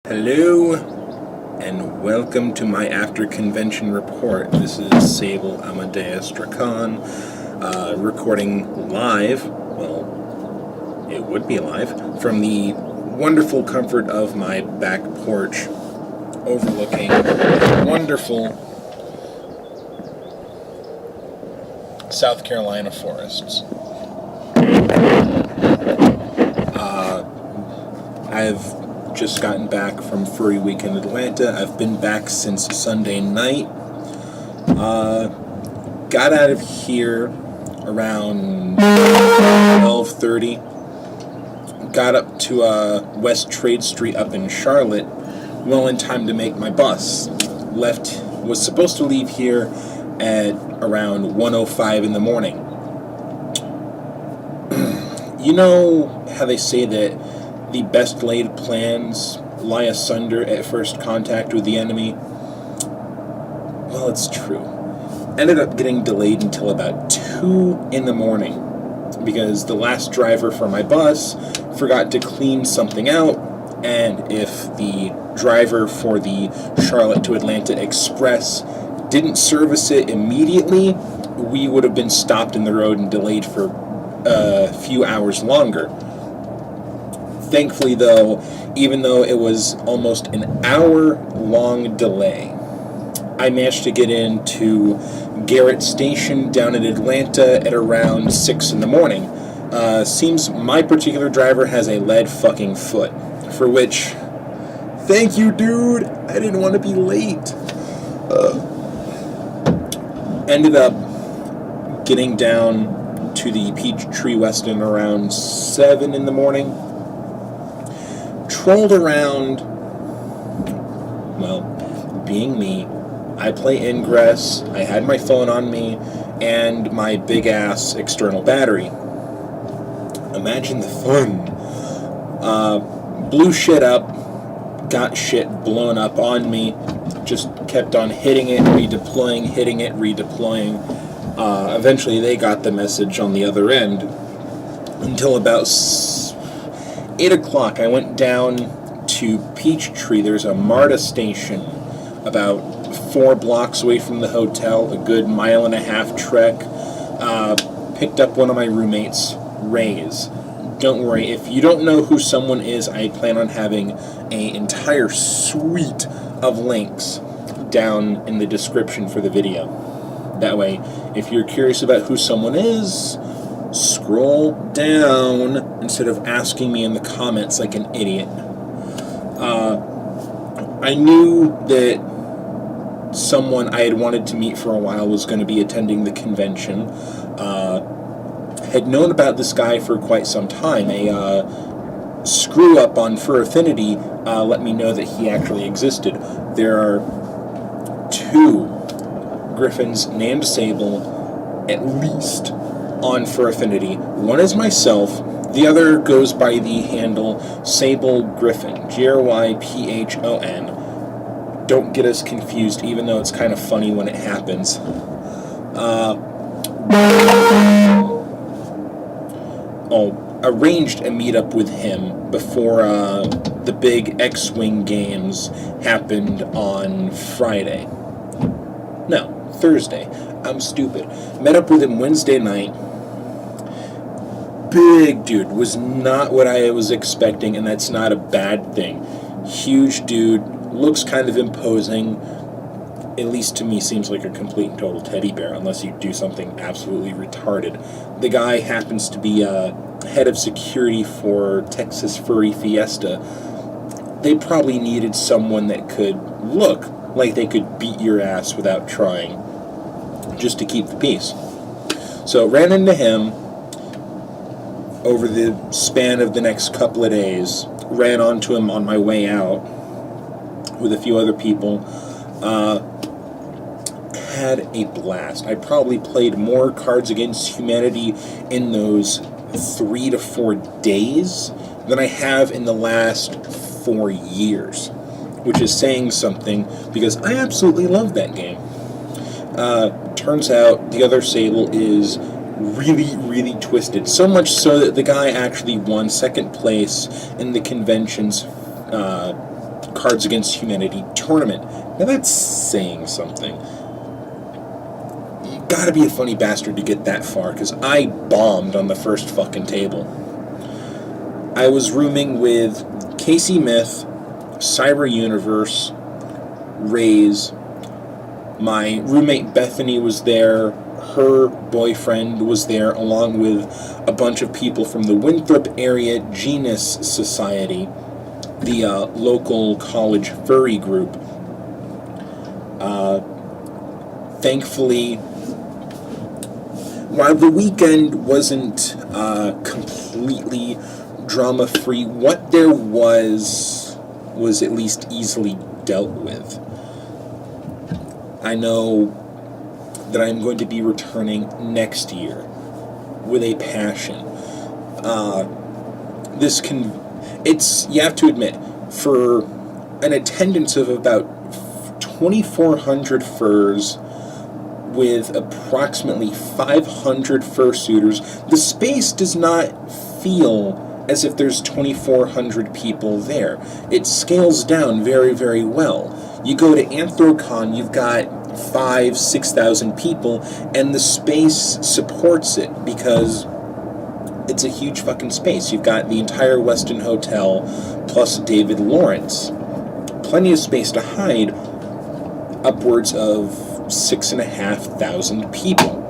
Hello, and welcome to my after-convention report. This is Sable Amadeus Dracon, recording live, well, it would be live, from the wonderful comfort of my back porch, overlooking wonderful South Carolina forests. I've just gotten back from Furry Week in Atlanta. I've been back since Sunday night. Got out of here around 12:30. Got up to West Trade Street up in Charlotte, well in time to make my bus. Was supposed to leave here at around 1:05 in the morning. You know how they say that the best laid plans lie asunder at first contact with the enemy? Well, it's true. Ended up getting delayed until about 2 in the morning because the last driver for my bus forgot to clean something out, and if the driver for the Charlotte to Atlanta Express didn't service it immediately, we would have been stopped in the road and delayed for a few hours longer. Thankfully, though, even though it was almost an hour-long delay, I managed to get into Garrett Station down in Atlanta at around 6 in the morning. Seems my particular driver has a lead fucking foot, for which, thank you, dude! I didn't want to be late. Ended up getting down to the Peachtree Westin around 7 in the morning. Trolled around, well, being me, I play Ingress, I had my phone on me, and my big-ass external battery. Imagine the fun. Blew shit up, got shit blown up on me, just kept on hitting it, redeploying, hitting it, redeploying. Eventually they got the message on the other end. Until about 8 o'clock, I went down to Peachtree. There's a MARTA station about 4 blocks away from the hotel, a good 1.5 mile trek. Picked up one of my roommates, Ray's. Don't worry, if you don't know who someone is, I plan on having an entire suite of links down in the description for the video. That way, if you're curious about who someone is, scroll down instead of asking me in the comments like an idiot. I knew that someone I had wanted to meet for a while was going to be attending the convention. Had known about this guy for quite some time. A screw up on Fur Affinity let me know that he actually existed. There are 2 griffins named Sable, at least, on Fur Affinity. One is myself, the other goes by the handle Sable Griffin, Gryphon. Don't get us confused, even though it's kind of funny when it happens. Arranged a meetup with him before the big X-Wing games happened on Friday. No, Thursday. I'm stupid. Met up with him Wednesday night. Big dude. Was not what I was expecting, and that's not a bad thing. Huge dude. Looks kind of imposing. At least to me, seems like a complete and total teddy bear, unless you do something absolutely retarded. The guy happens to be head of security for Texas Furry Fiesta. They probably needed someone that could look like they could beat your ass without trying, just to keep the peace. So ran into him over the span of the next couple of days. Ran onto him on my way out with a few other people. Had a blast. I probably played more Cards Against Humanity in those 3 to 4 days than I have in the last 4 years, which is saying something because I absolutely love that game. Turns out the other Sable is really, really twisted. So much so that the guy actually won second place in the convention's Cards Against Humanity tournament. Now that's saying something. You gotta be a funny bastard to get that far, because I bombed on the first fucking table. I was rooming with Casey Myth, Cyber Universe, Raze. My roommate Bethany was there. Her boyfriend was there, along with a bunch of people from the Winthrop Area Genus Society, the local college furry group. Thankfully, while the weekend wasn't completely drama-free, what there was at least easily dealt with. I know that I'm going to be returning next year with a passion. You have to admit, for an attendance of about 2,400 furs with approximately 500 fursuiters, the space does not feel as if there's 2,400 people there. It scales down very, very well. You go to Anthrocon, you've got 5,000-6,000 people, and the space supports it because it's a huge fucking space. You've got the entire Westin Hotel plus David Lawrence. Plenty of space to hide upwards of 6,500 people.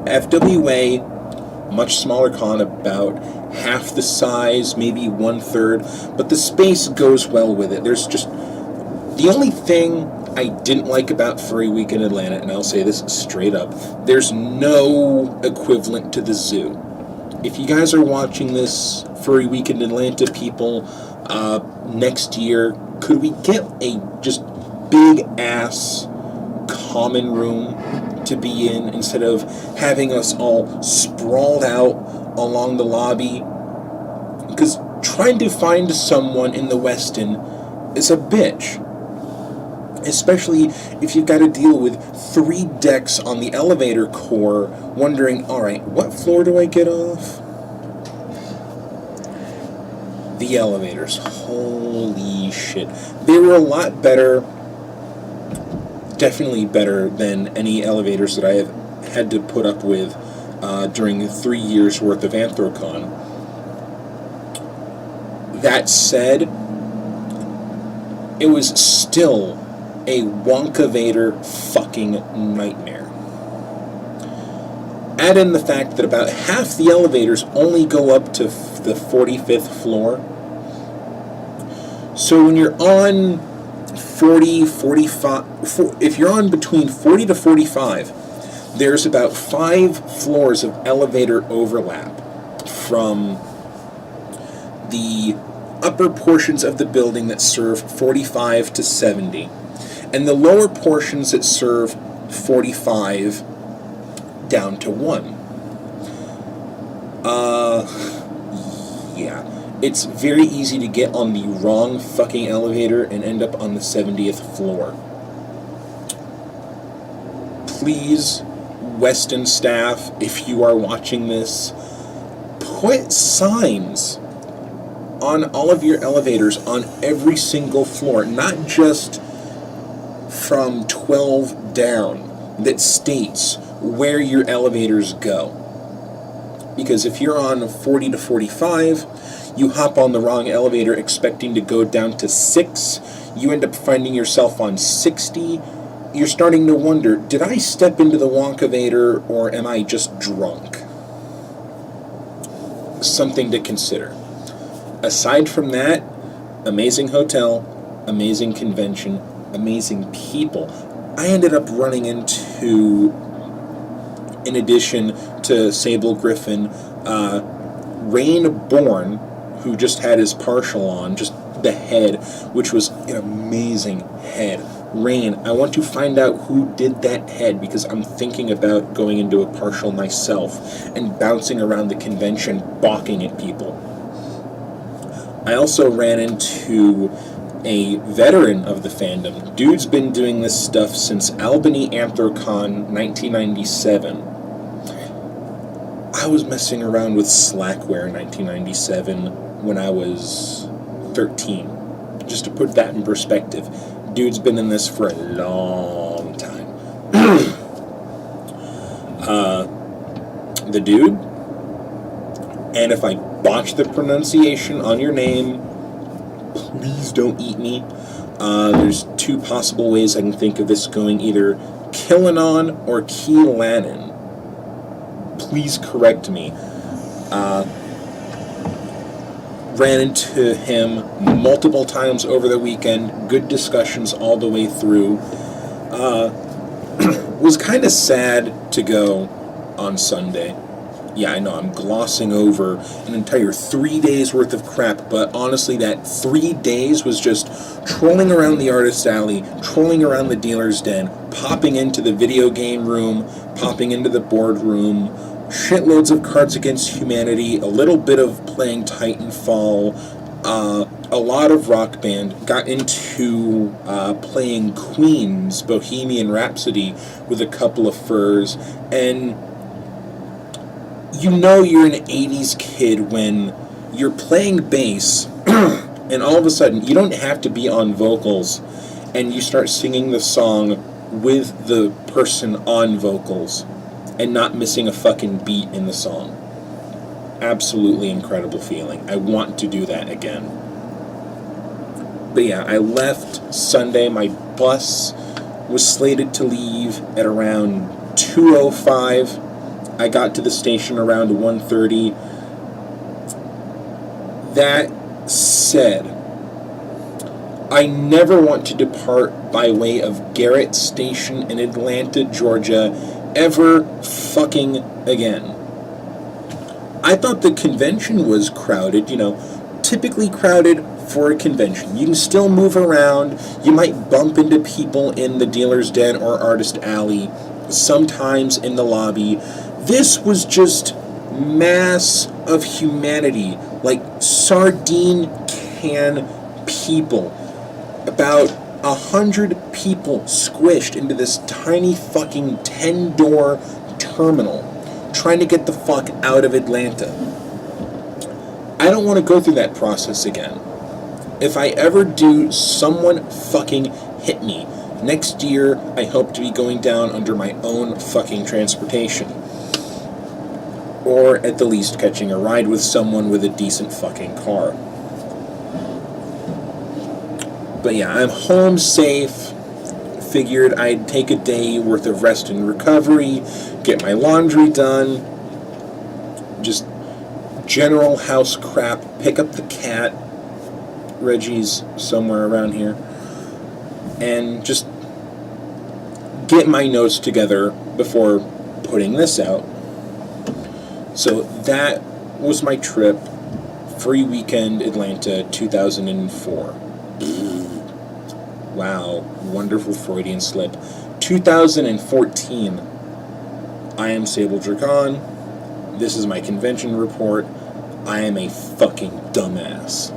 FWA, much smaller con, about half the size, maybe 1/3, but the space goes well with it. There's just... The only thing I didn't like about Furry Week in Atlanta, and I'll say this straight up, there's no equivalent to the zoo. If you guys are watching this Furry Week in Atlanta, people, next year, could we get a just big-ass common room to be in instead of having us all sprawled out along the lobby? Because trying to find someone in the Westin is a bitch. Especially if you've got to deal with 3 decks on the elevator core, wondering, alright, what floor do I get off? The elevators. Holy shit. They were a lot better, definitely better than any elevators that I have had to put up with during 3 years' worth of Anthrocon. That said, it was still a Wonkavator fucking nightmare. Add in the fact that about half the elevators only go up to the 45th floor. So when you're on 40, 45, if you're on between 40 to 45, there's about 5 floors of elevator overlap from the upper portions of the building that serve 45 to 70, and the lower portions that serve 45 down to 1. Yeah. It's very easy to get on the wrong fucking elevator and end up on the 70th floor. Please, Westin staff, if you are watching this, put signs on all of your elevators on every single floor, not just from 12 down, that states where your elevators go. Because if you're on 40 to 45, you hop on the wrong elevator expecting to go down to 6, you end up finding yourself on 60, you're starting to wonder, did I step into the Wonkavator or am I just drunk? Something to consider. Aside from that, amazing hotel, amazing convention, amazing people. I ended up running into, in addition to Sable Griffin, Rain Bourne, who just had his partial on, just the head, which was an amazing head. Rain, I want to find out who did that head, because I'm thinking about going into a partial myself and bouncing around the convention, balking at people. I also ran into a veteran of the fandom. Dude's been doing this stuff since Albany Anthrocon 1997. I was messing around with Slackware in 1997 when I was 13. just to put that in perspective. Dude's been in this for a long time. The dude, and if I botch the pronunciation on your name, please don't eat me. There's two possible ways I can think of this going, either Killanon or Keelanon. Please correct me. Ran into him multiple times over the weekend. Good discussions all the way through. Was kind of sad to go on Sunday. Yeah, I know, I'm glossing over an entire 3 days worth of crap, but honestly, that 3 days was just trolling around the artist alley, trolling around the dealer's den, popping into the video game room, popping into the board room, shitloads of Cards Against Humanity, a little bit of playing Titanfall, a lot of Rock Band, got into playing Queen's Bohemian Rhapsody with a couple of furs, and you know you're an 80s kid when you're playing bass and all of a sudden you don't have to be on vocals and you start singing the song with the person on vocals and not missing a fucking beat in the song. Absolutely incredible feeling. I want to do that again. But yeah, I left Sunday. My bus was slated to leave at around 2:05. I got to the station around 1:30. That said, I never want to depart by way of Garrett Station in Atlanta, Georgia, ever fucking again. I thought the convention was crowded, typically crowded for a convention. You can still move around. You might bump into people in the dealer's den or artist alley, sometimes in the lobby. This was just mass of humanity, like sardine can people. About 100 people squished into this tiny fucking 10-door terminal, trying to get the fuck out of Atlanta. I don't want to go through that process again. If I ever do, someone fucking hit me. Next year, I hope to be going down under my own fucking transportation. Or at the least catching a ride with someone with a decent fucking car. But yeah, I'm home safe. Figured I'd take a day worth of rest and recovery, get my laundry done, just general house crap, pick up the cat, Reggie's somewhere around here, and just get my notes together before putting this out. So that was my trip, Furry Weekend Atlanta 2004. Wow, wonderful Freudian slip. 2014. I am Sable Dragon. This is my convention report. I am a fucking dumbass.